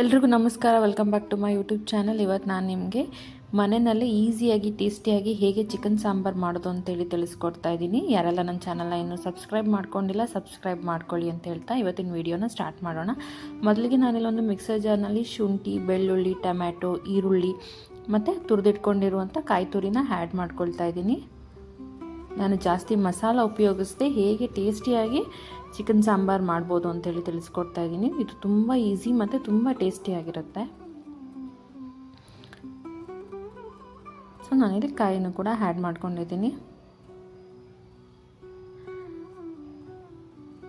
ಎಲ್ರಿಗೂ ನಮಸ್ಕಾರ. Welcome back to my YouTube channel. ಇವತ್ತು ನಾನು ನಿಮಗೆ ಮನೆಯಲ್ಲೇ ಈಸಿಯಾಗಿ ಟೇಸ್ಟಿಯಾಗಿ ಹೇಗೆ ಚಿಕನ್ ಸಾಂಬಾರು ಮಾಡೋದು ಅಂತೇಳಿ ತಿಳಿಸ್ಕೊಡ್ತಾ ಇದ್ದೀನಿ. ಯಾರೆಲ್ಲ ನನ್ನ ಚಾನಲ್ನ ಇನ್ನೂ ಸಬ್ಸ್ಕ್ರೈಬ್ ಮಾಡ್ಕೊಂಡಿಲ್ಲ ಸಬ್ಸ್ಕ್ರೈಬ್ ಮಾಡ್ಕೊಳ್ಳಿ ಅಂತ ಹೇಳ್ತಾ ಇವತ್ತಿನ ವೀಡಿಯೋನ ಸ್ಟಾರ್ಟ್ ಮಾಡೋಣ. ಮೊದಲಿಗೆ ನಾನಿಲ್ಲೊಂದು ಮಿಕ್ಸರ್ ಜಾರ್ನಲ್ಲಿ ಶುಂಠಿ, ಬೆಳ್ಳುಳ್ಳಿ, ಟೊಮ್ಯಾಟೊ, ಈರುಳ್ಳಿ ಮತ್ತು ತುರಿದಿಟ್ಕೊಂಡಿರುವಂಥ ಕಾಯಿ ತುರಿನ ಆ್ಯಡ್ ಮಾಡ್ಕೊಳ್ತಾ ಇದ್ದೀನಿ. ನಾನು ಜಾಸ್ತಿ ಮಸಾಲ ಉಪಯೋಗಿಸದೆ ಹೇಗೆ ಟೇಸ್ಟಿಯಾಗಿ ಚಿಕನ್ ಸಾಂಬಾರು ಮಾಡ್ಬೋದು ಅಂತೇಳಿ ತಿಳಿಸ್ಕೊಡ್ತಾ ಇದ್ದೀನಿ. ಇದು ತುಂಬ ಈಸಿ ಮತ್ತು ತುಂಬ ಟೇಸ್ಟಿಯಾಗಿರುತ್ತೆ. ಸೊ ನಾನಿಲ್ಲಿ ಕಾಯಿನೂ ಕೂಡ ಆ್ಯಡ್ ಮಾಡ್ಕೊಂಡಿದ್ದೀನಿ.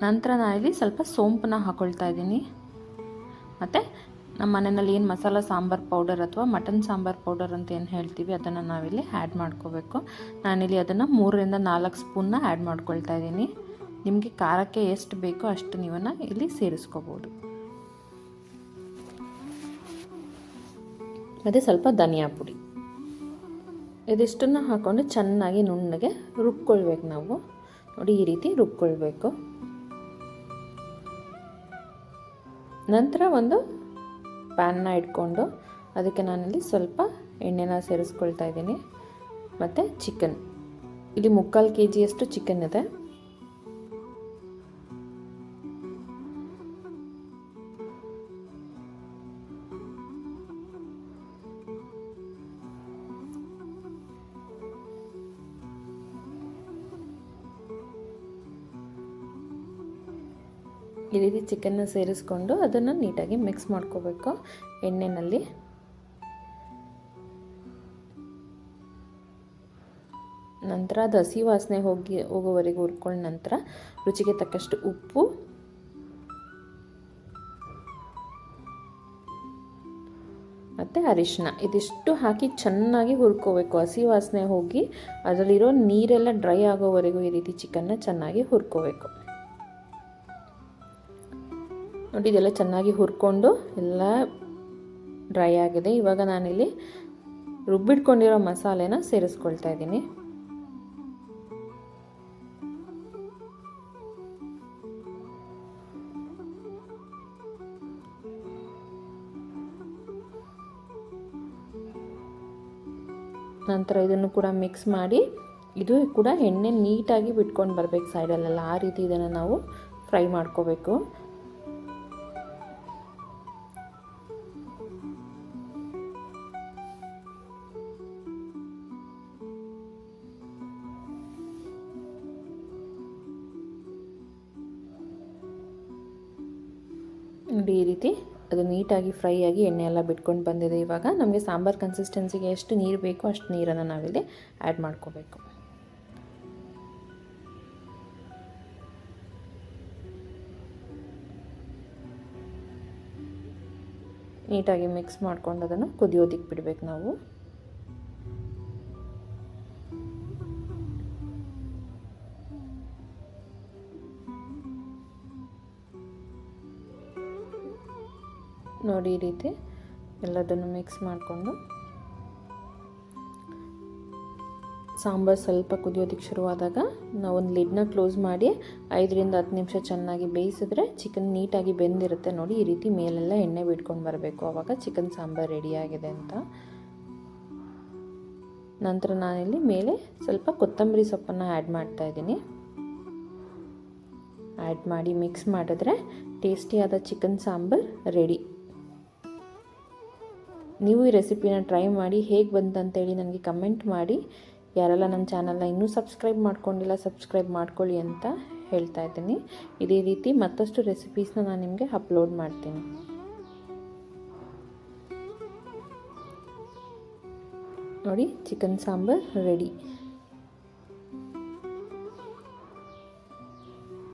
ನಂತರ ನಾನಿಲ್ಲಿ ಸ್ವಲ್ಪ ಸೋಂಪನ್ನ ಹಾಕ್ಕೊಳ್ತಾ ಇದ್ದೀನಿ. ಮತ್ತು ನಮ್ಮ ಮನೆಯಲ್ಲಿ ಏನು ಮಸಾಲ ಸಾಂಬಾರು ಪೌಡರ್ ಅಥವಾ ಮಟನ್ ಸಾಂಬಾರು ಪೌಡರ್ ಅಂತ ಏನು ಹೇಳ್ತೀವಿ ಅದನ್ನು ನಾವಿಲ್ಲಿ ಆ್ಯಡ್ ಮಾಡ್ಕೋಬೇಕು. ನಾನಿಲ್ಲಿ ಅದನ್ನು 3-4 ಸ್ಪೂನ್ನ ಆ್ಯಡ್ ಮಾಡ್ಕೊಳ್ತಾ ಇದ್ದೀನಿ. ನಿಮಗೆ ಖಾರಕ್ಕೆ ಎಷ್ಟು ಬೇಕೋ ಅಷ್ಟು ನೀವನ್ನ ಇಲ್ಲಿ ಸೇರಿಸ್ಕೋಬೋದು. ಮತ್ತು ಸ್ವಲ್ಪ ಧನಿಯಾ ಪುಡಿ, ಇದಿಷ್ಟನ್ನು ಹಾಕ್ಕೊಂಡು ಚೆನ್ನಾಗಿ ನುಣ್ಣಗೆ ರುಬ್ಕೊಳ್ಬೇಕು. ನಾವು ನೋಡಿ ಈ ರೀತಿ ರುಬ್ಕೊಳ್ಬೇಕು. ನಂತರ ಒಂದು ಪ್ಯಾನ್ನ ಇಟ್ಕೊಂಡು ಅದಕ್ಕೆ ನಾನಿಲ್ಲಿ ಸ್ವಲ್ಪ ಎಣ್ಣೆನ ಸೇರಿಸ್ಕೊಳ್ತಾ ಇದ್ದೀನಿ. ಮತ್ತು ಚಿಕನ್ ಇಲ್ಲಿ 3/4 kg ಚಿಕನ್ ಇದೆ. ಈ ರೀತಿ ಚಿಕನ್ನ ಸೇರಿಸ್ಕೊಂಡು ಅದನ್ನು ನೀಟಾಗಿ ಮಿಕ್ಸ್ ಮಾಡ್ಕೋಬೇಕು ಎಣ್ಣೆಯಲ್ಲಿ. ನಂತರ ಅದು ಹಸಿ ವಾಸನೆ ಹೋಗೋವರೆಗೂ ಹುರ್ಕೊಂಡ ನಂತರ ರುಚಿಗೆ ತಕ್ಕಷ್ಟು ಉಪ್ಪು, ಮತ್ತು ಅರಿಶಿನ ಇದಿಷ್ಟು ಹಾಕಿ ಚೆನ್ನಾಗಿ ಹುರ್ಕೋಬೇಕು. ಹಸಿ ವಾಸನೆ ಹೋಗಿ ಅದರಲ್ಲಿರೋ ನೀರೆಲ್ಲ ಡ್ರೈ ಆಗೋವರೆಗೂ ಈ ರೀತಿ ಚಿಕನ್ನ ಚೆನ್ನಾಗಿ ಹುರ್ಕೋಬೇಕು. ನೋಡಿ ಇದೆಲ್ಲ ಚೆನ್ನಾಗಿ ಹುರ್ಕೊಂಡು ಎಲ್ಲ ಡ್ರೈ ಆಗಿದೆ. ಇವಾಗ ನಾನಿಲ್ಲಿ ರುಬ್ಬಿಟ್ಕೊಂಡಿರೋ ಮಸಾಲೆನ ಸೇರಿಸ್ಕೊಳ್ತಾ ಇದ್ದೀನಿ. ನಂತರ ಇದನ್ನು ಕೂಡ ಮಿಕ್ಸ್ ಮಾಡಿ ಇದು ಕೂಡ ಎಣ್ಣೆ ನೀಟಾಗಿ ಬಿಟ್ಕೊಂಡು ಬರಬೇಕು ಸೈಡಲ್ಲೆಲ್ಲ. ಆ ರೀತಿ ಇದನ್ನು ನಾವು ಫ್ರೈ ಮಾಡ್ಕೋಬೇಕು. ನೋಡಿ ಈ ರೀತಿ ಅದು ನೀಟಾಗಿ ಫ್ರೈ ಆಗಿ ಎಣ್ಣೆ ಎಲ್ಲ ಬಿಟ್ಕೊಂಡು ಬಂದಿದೆ. ಇವಾಗ ನಮಗೆ ಸಾಂಬಾರು ಕನ್ಸಿಸ್ಟೆನ್ಸಿಗೆ ಎಷ್ಟು ನೀರು ಬೇಕೋ ಅಷ್ಟು ನೀರನ್ನು ನಾವಿಲ್ಲಿ ಆ್ಯಡ್ ಮಾಡ್ಕೋಬೇಕು. ನೀಟಾಗಿ ಮಿಕ್ಸ್ ಮಾಡ್ಕೊಂಡು ಅದನ್ನು ಕುದಿಯೋದಕ್ಕೆ ಬಿಡಬೇಕು ನಾವು. ನೋಡಿ ಈ ರೀತಿ ಎಲ್ಲದನ್ನು ಮಿಕ್ಸ್ ಮಾಡಿಕೊಂಡು ಸಾಂಬಾರು ಸ್ವಲ್ಪ ಕುದಿಯೋದಕ್ಕೆ ಶುರುವಾದಾಗ ನಾವೊಂದು ಲಿಡ್ನ ಕ್ಲೋಸ್ ಮಾಡಿ 5-10 ನಿಮಿಷ ಚೆನ್ನಾಗಿ ಬೇಯಿಸಿದ್ರೆ ಚಿಕನ್ ನೀಟಾಗಿ ಬೆಂದಿರುತ್ತೆ. ನೋಡಿ ಈ ರೀತಿ ಮೇಲೆಲ್ಲ ಎಣ್ಣೆ ಬಿಟ್ಕೊಂಡು ಬರಬೇಕು. ಆವಾಗ ಚಿಕನ್ ಸಾಂಬಾರು ರೆಡಿಯಾಗಿದೆ ಅಂತ. ನಂತರ ನಾನಿಲ್ಲಿ ಮೇಲೆ ಸ್ವಲ್ಪ ಕೊತ್ತಂಬರಿ ಸೊಪ್ಪನ್ನು ಆ್ಯಡ್ ಮಾಡ್ತಾಯಿದ್ದೀನಿ. ಆ್ಯಡ್ ಮಾಡಿ ಮಿಕ್ಸ್ ಮಾಡಿದ್ರೆ ಟೇಸ್ಟಿಯಾದ ಚಿಕನ್ ಸಾಂಬಾರು ರೆಡಿ. ನೀವು ಈ ರೆಸಿಪಿನ ಟ್ರೈ ಮಾಡಿ ಹೇಗೆ ಬಂತಂತೇಳಿ ನನಗೆ ಕಮೆಂಟ್ ಮಾಡಿ. ಯಾರೆಲ್ಲ ನನ್ನ ಚಾನಲ್ನ ಇನ್ನೂ ಸಬ್ಸ್ಕ್ರೈಬ್ ಮಾಡ್ಕೊಂಡಿಲ್ಲ ಸಬ್ಸ್ಕ್ರೈಬ್ ಮಾಡ್ಕೊಳ್ಳಿ ಅಂತ ಹೇಳ್ತಾ ಇದ್ದೀನಿ. ಇದೇ ರೀತಿ ಮತ್ತಷ್ಟು ರೆಸಿಪೀಸ್ನ ನಾನು ನಿಮಗೆ ಅಪ್ಲೋಡ್ ಮಾಡ್ತೀನಿ. ನೋಡಿ ಚಿಕನ್ ಸಾಂಬಾರು ರೆಡಿ.